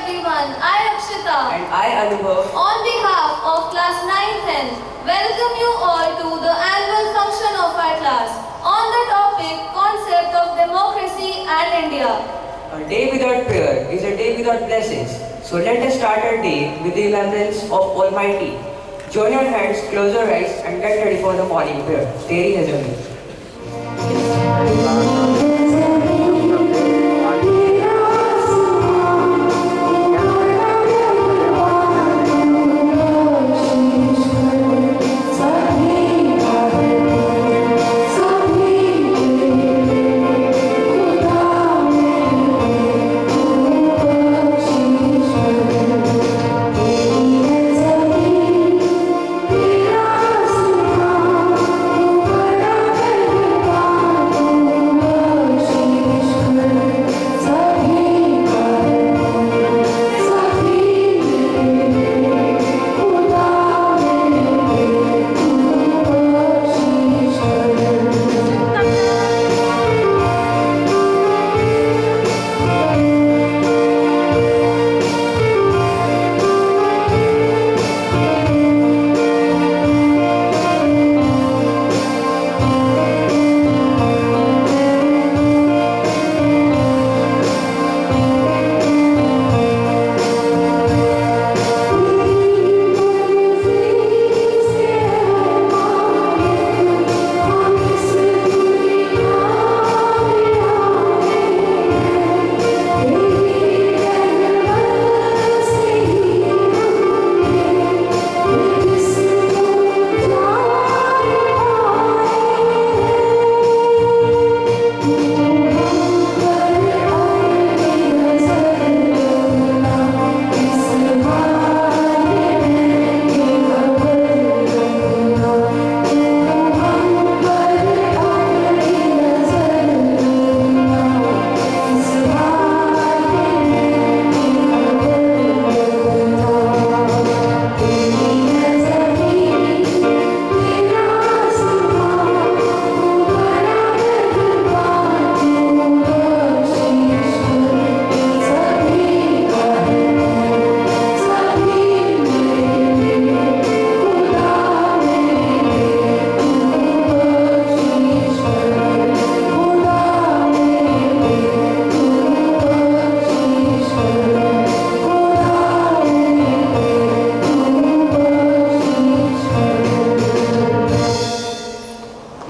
everyone, I Akshita. And I Anubhav. On behalf of class 9th, welcome you all to the annual function of our class on the topic concept of democracy and India. A day without prayer is a day without blessings. So let us start our day with the remembrance of Almighty. Join your hands, close your eyes and get ready for the morning prayer. Teri Hazami.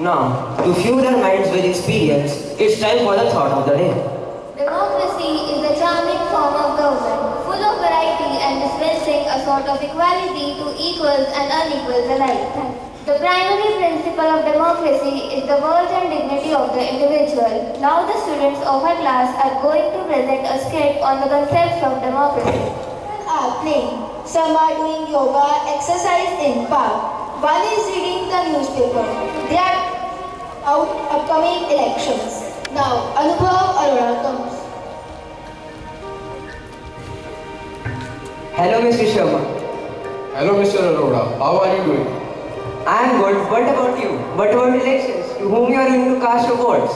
Now, to fuel our minds with experience, it's time for the thought of the day. Democracy is a charming form of government, full of variety and dispensing a sort of equality to equals and unequals alike. The primary principle of democracy is the worth and dignity of the individual. Now the students of our class are going to present a skit on the concepts of democracy. Children are playing. Some are doing yoga, exercise in park. One is reading the newspaper. They are out upcoming elections. Now, Anubhav Arora comes. Hello, Mr. Sharma. Hello, Mr. Arora. How are you doing? I am good. What about you? What about elections? To whom you are going to cast your votes?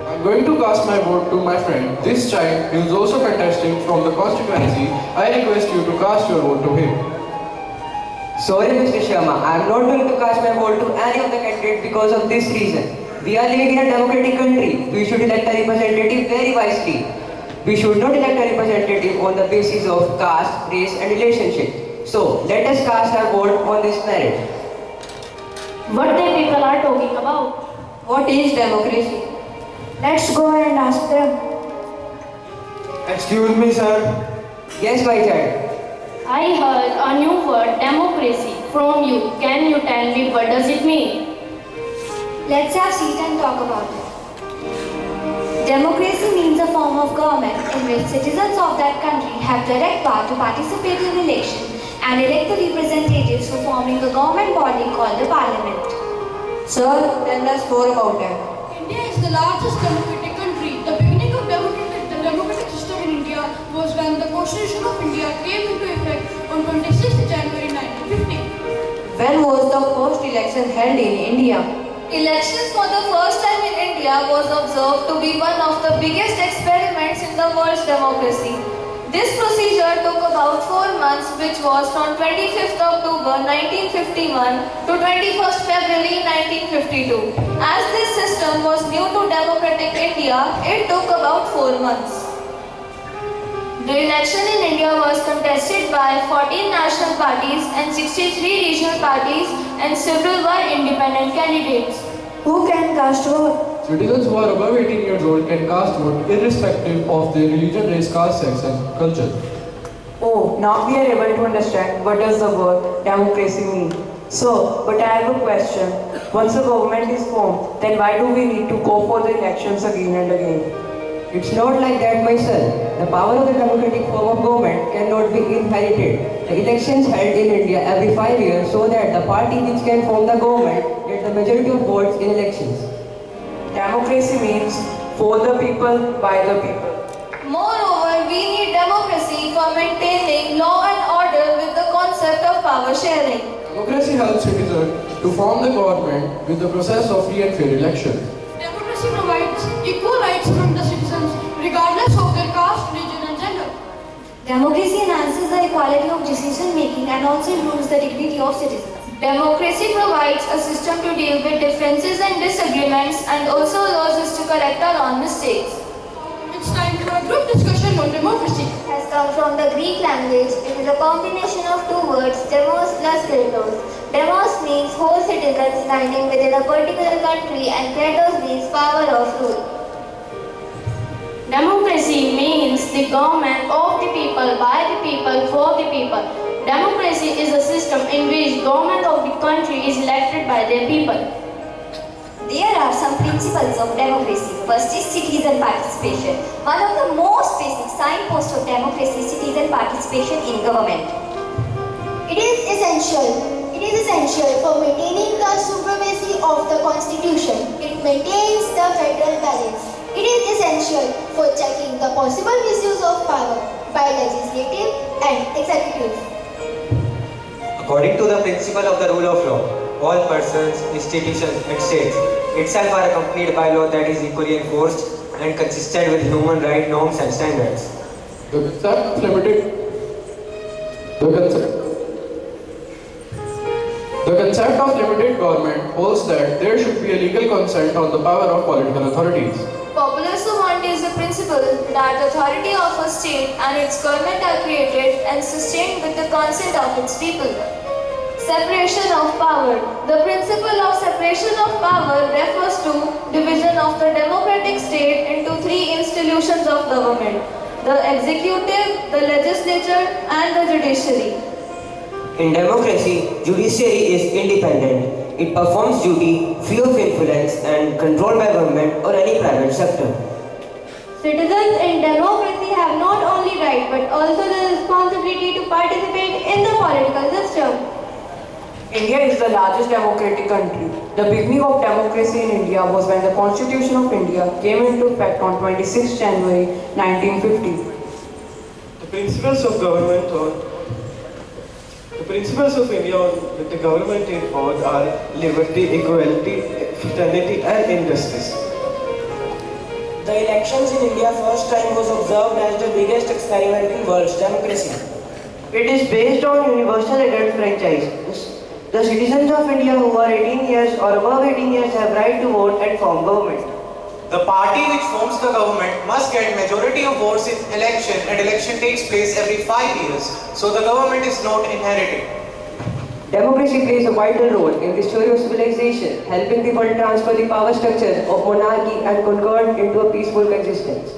I'm going to cast my vote to my friend. This child, who is also contesting from the constituency. I request you to cast your vote to him. Sorry, Mr. Sharma, I am not going to cast my vote to any of the candidates because of this reason. We are living in a democratic country. We should elect a representative very wisely. We should not elect a representative on the basis of caste, race and relationship. So, let us cast our vote on this merit. What the people are talking about? What is democracy? Let's go and ask them. Excuse me, sir. Yes, my child. I heard a new word, democracy, from you. Can you tell me what does it mean? Let's have seat and talk about it. Democracy means a form of government in which citizens of that country have direct power to participate in elections and elect the representatives for forming a government body called the parliament. Sir, tell us more about that. India is the largest democratic country. The beginning of the democratic system in India was when the Constitution of India came into effect on 26th January 1950. When was the first election held in India? Elections for the first time in India was observed to be one of the biggest experiments in the world's democracy. This procedure took about 4 months, which was from 25th October 1951 to 21st February 1952. As this system was new to democratic India, it took about 4 months. The election in India was contested by 14 national parties and 63 regional parties, and several were independent candidates. Who can cast vote? Citizens who are above 18 years old can cast vote irrespective of their religion, race, caste, sex and culture. Oh, now we are able to understand what does the word democracy mean. So, but I have a question. Once a government is formed, then why do we need to go for the elections again and again? It's not like that, my son. The power of the democratic form of government cannot be inherited. The elections held in India every 5 years so that the party which can form the government get the majority of votes in elections. Democracy means for the people, by the people. Moreover, we need democracy for maintaining law and order with the concept of power sharing. Democracy helps citizens to form the government with the process of free and fair election. Democracy provides equal rights among the citizens, regardless of their caste, religion, and gender. Democracy enhances the equality of decision making and also improves the dignity of citizens. Democracy provides a system to deal with differences and disagreements and also allows us to correct our own mistakes. It's time for a group discussion on democracy. Has come from the Greek language. It is a combination of two words, demos plus kratos. Demos means whole citizens standing within a particular country and kratos means power of rule. Democracy means the government of the people, by the people, for the people. Democracy is a system in which government of the country is elected by their people. There are some principles of democracy. First is citizen participation. One of the most basic signposts of democracy is citizen participation in government. It is essential for maintaining the supremacy of the constitution. It maintains the federal balance. It is essential for checking the possible misuse of power by legislative and executive. According to the principle of the rule of law, all persons, institutions and states itself are accompanied by law that is equally enforced and consistent with human rights, norms and standards. The concept of limited government holds that there should be a legal consent on the power of political authorities. Popular sovereignty is the principle that the authority of a state and its government are created and sustained with the consent of its people. Separation of power. The principle of separation of power refers to division of the democratic state into three institutions of government: the executive, the legislature, and the judiciary. In democracy, judiciary is independent. It performs duty free of influence and controlled by government or any private sector. Citizens in democracy have not only right but also the responsibility to participate in the political system. India is the largest democratic country. The beginning of democracy in India was when the Constitution of India came into effect on 26 January 1950. The principles of India with the government in board are liberty, equality, fraternity and injustice. The elections in India first time was observed as the biggest experiment in world's democracy. It is based on universal adult franchise. The citizens of India who are 18 years or above 18 years have right to vote and form government. The party which forms the government must get majority of votes in election, and election takes place every 5 years, so the government is not inherited. Democracy plays a vital role in the story of civilization, helping the world transfer the power structures of monarchy and concord into a peaceful coexistence.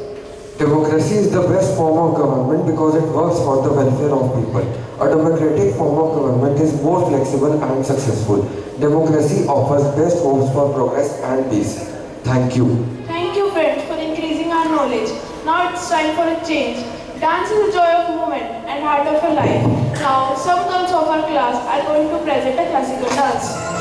Democracy is the best form of government because it works for the welfare of people. A democratic form of government is more flexible and successful. Democracy offers best hopes for progress and peace. Thank you. Thank you, friends, for increasing our knowledge. Now it's time for a change. Dance is the joy of movement and heart of a life. Now, some girls of our class are going to present a classical dance.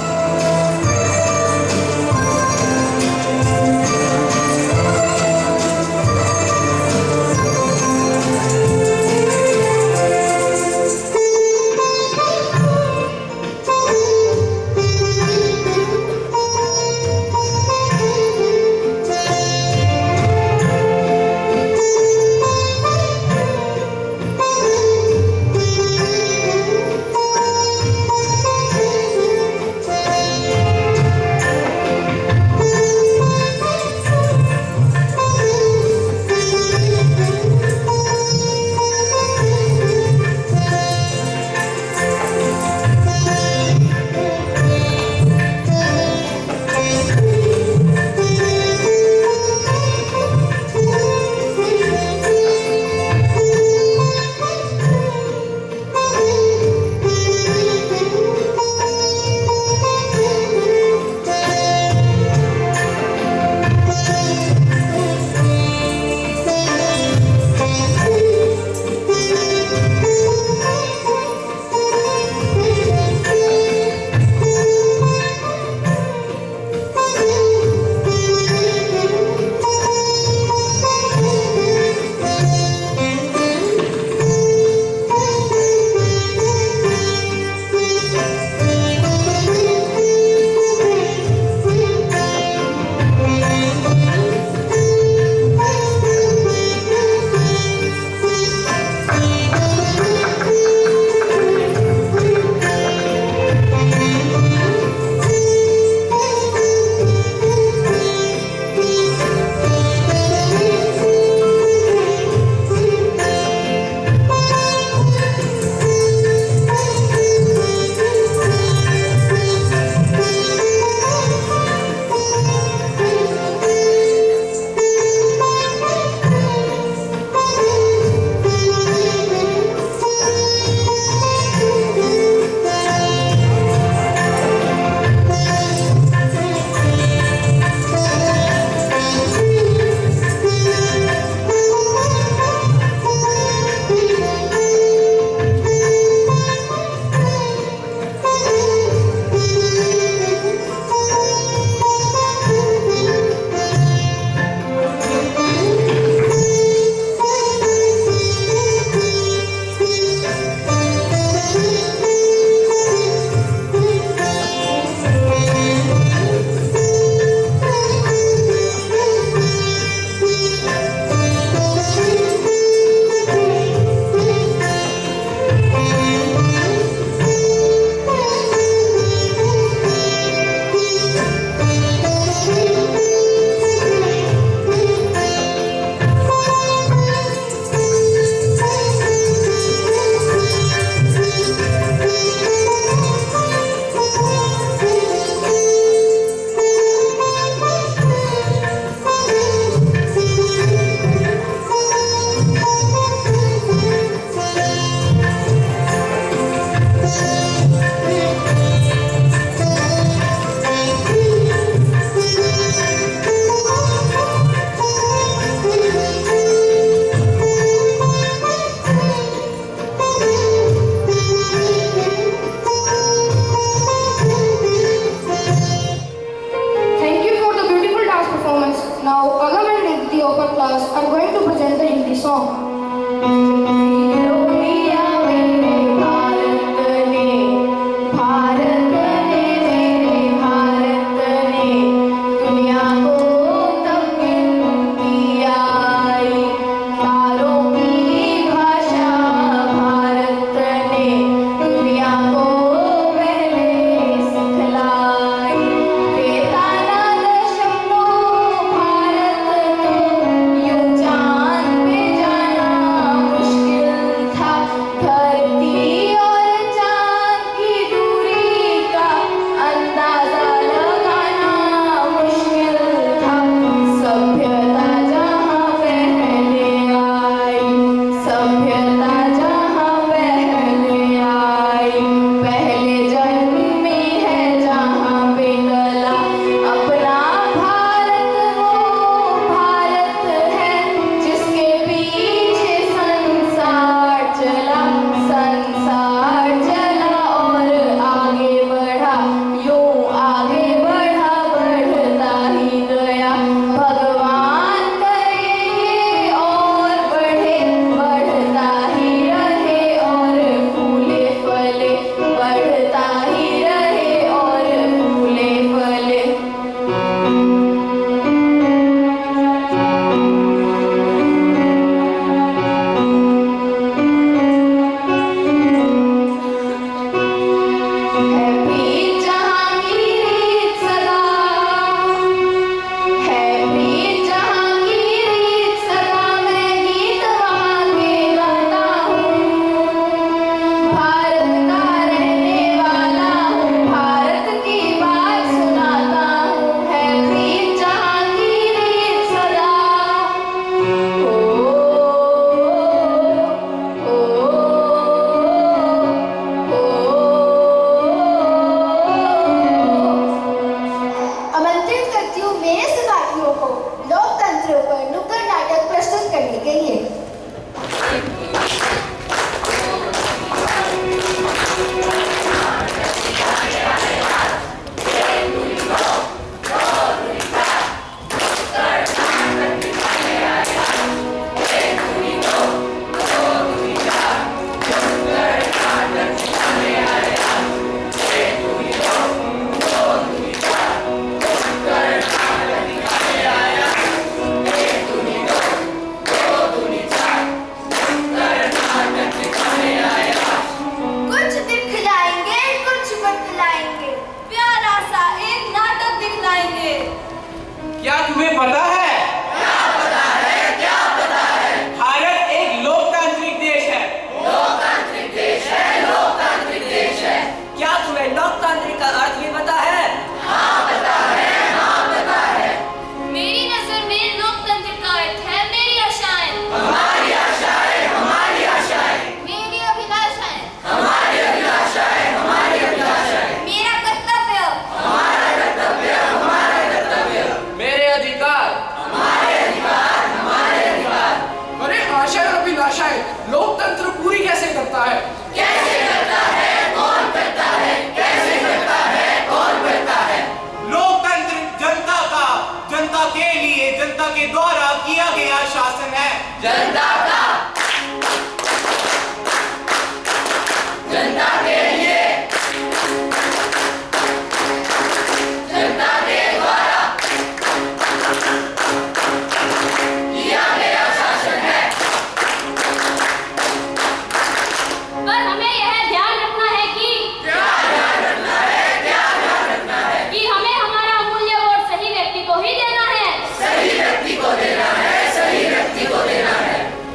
Now, Agam and Riddhi of our class are going to present the Hindi song.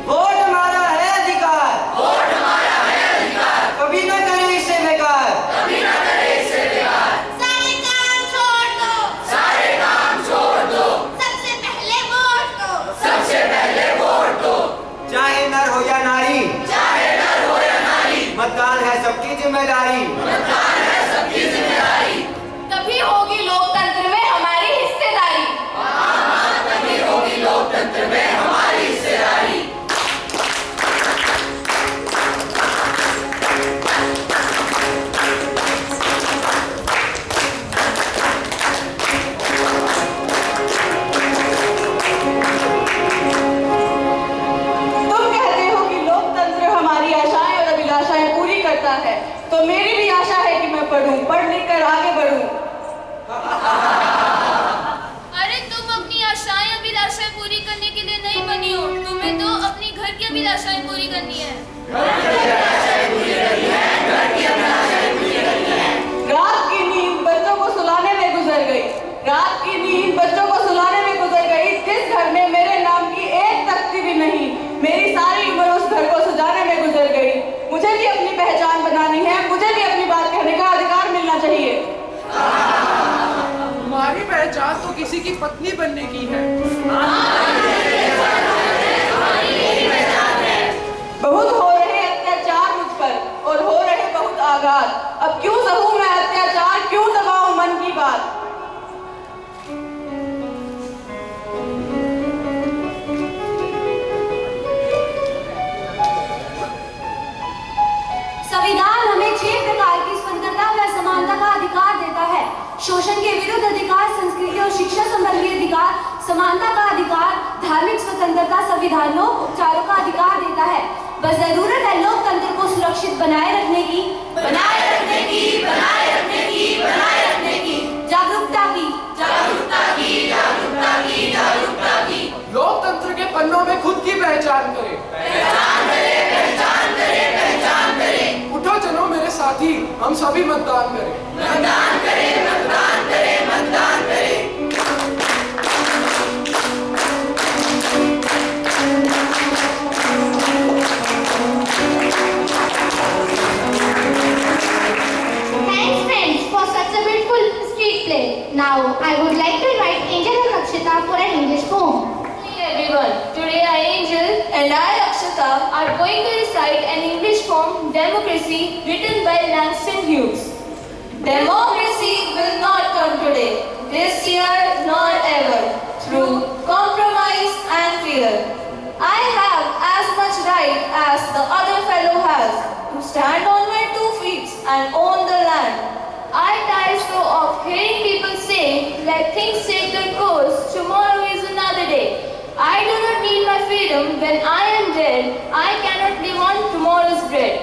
Vote हमारा है अधिकार, कभी न करें इसे तो मेरी भी आशा है कि मैं पढ़ूं, पढ़ लिख कर आगे बढ़ूं। अरे तुम अपनी आशाएं अभिलाषाएं पूरी करने के लिए नहीं बनी हो, तुम्हें तो अपनी घर की अभिलाषाएं पूरी करनी है। रात की नींद बच्चों को सुलाने में गुजर गई, रात की नींद बच्चों को सुलाने में गुजर गई, जिस घर में मेरे नाम की एक तख्ती भी नहीं, मेरी सारी उम्र उस घर को सजाने में गुजर गई। मुझे भी अपनी पहचान बनानी है, मुझे भी अपनी बात कहने का अधिकार मिलना चाहिए। तुम्हारी पहचान तो किसी की पत्नी बनने की है। बहुत हो रहे अत्याचार मुझ पर और हो रहे बहुत आघात, अब क्यों सहूं मैं अत्याचार, क्यों दबाऊं मन की बात। संविधान हमें 6 प्रकार की स्वतंत्रता व समानता का अधिकार देता है। शोषण के विरुद्ध अधिकार, संस्कृति और शिक्षा संबंधी अधिकार, समानता का अधिकार, धार्मिक स्वतंत्रता, संविधान लोक उपचारों का अधिकार देता है। बस जरूरत है लोकतंत्र को सुरक्षित बनाए रखने की, जागरूकता की। लोकतंत्र के पन्नों में खुद की पहचान करें। उठो चलो मेरे साथी, हम सभी मतदान करें। Thanks friends for such a beautiful street play. Now I would like to invite Angel and Akshita for an English poem. Hey everyone, today I Angel and I Akshita are going to recite an English poem, Democracy, written by Langston Hughes. Democracy will not come today, this year nor ever, through compromise and fear. I have as much right as the other fellow has to stand on my 2 feet and own the land. I tire so of hearing people say, let things take their course, tomorrow is another day. I do not need my freedom when I am dead. I cannot live on tomorrow's bread.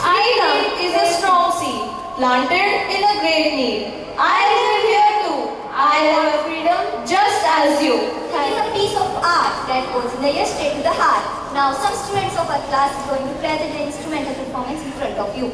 Freedom is a strong seed, planted in a great need. I live here too. I have freedom just as you. It is a piece of art that goes in the ear straight to the heart. Now some students of our class is going to present the instrumental performance in front of you.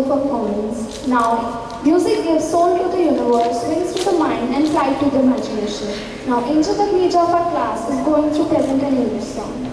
performance. Now, music gives soul to the universe, wings to the mind, and flight to the imagination. Now, Angel Agneja of our class is going to present an English song.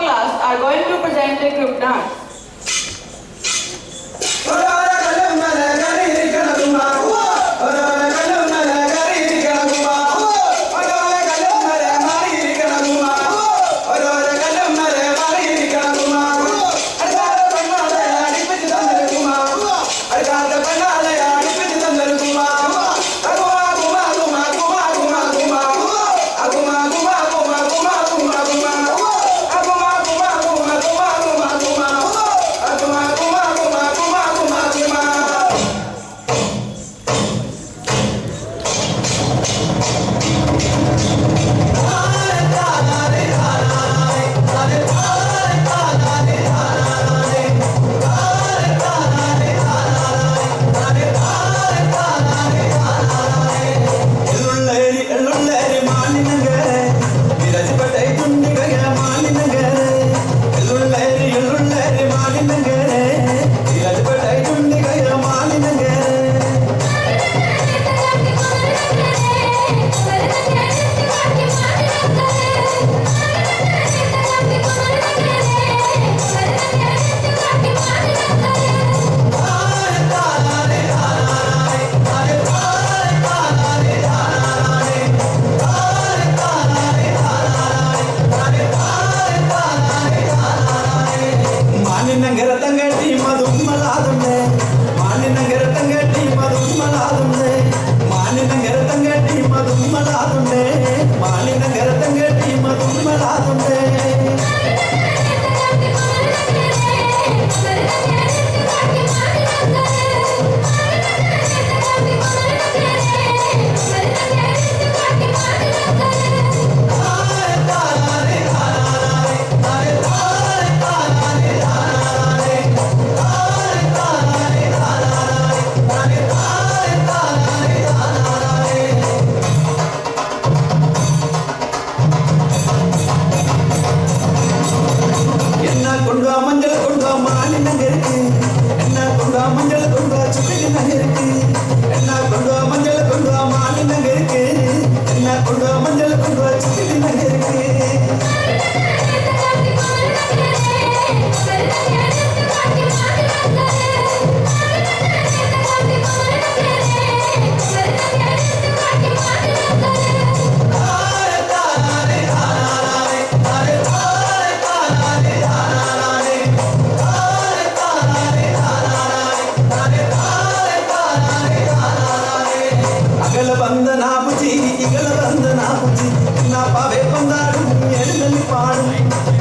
class are going to present a group dance.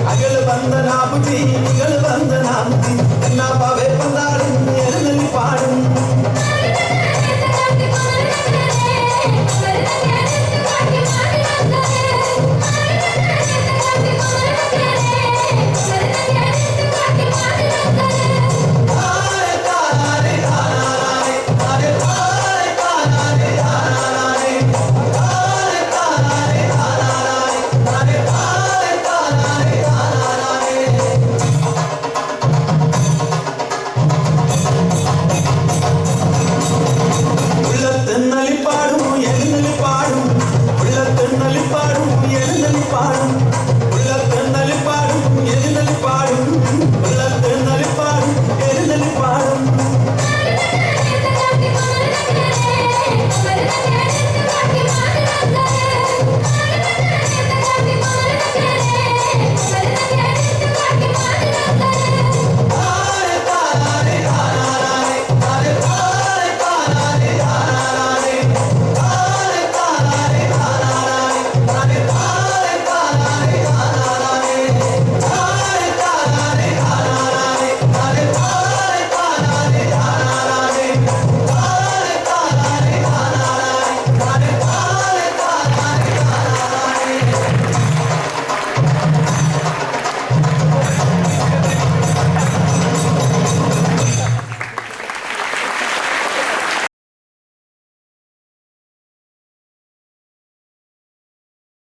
Agala bandana buji, agala bandana buji, na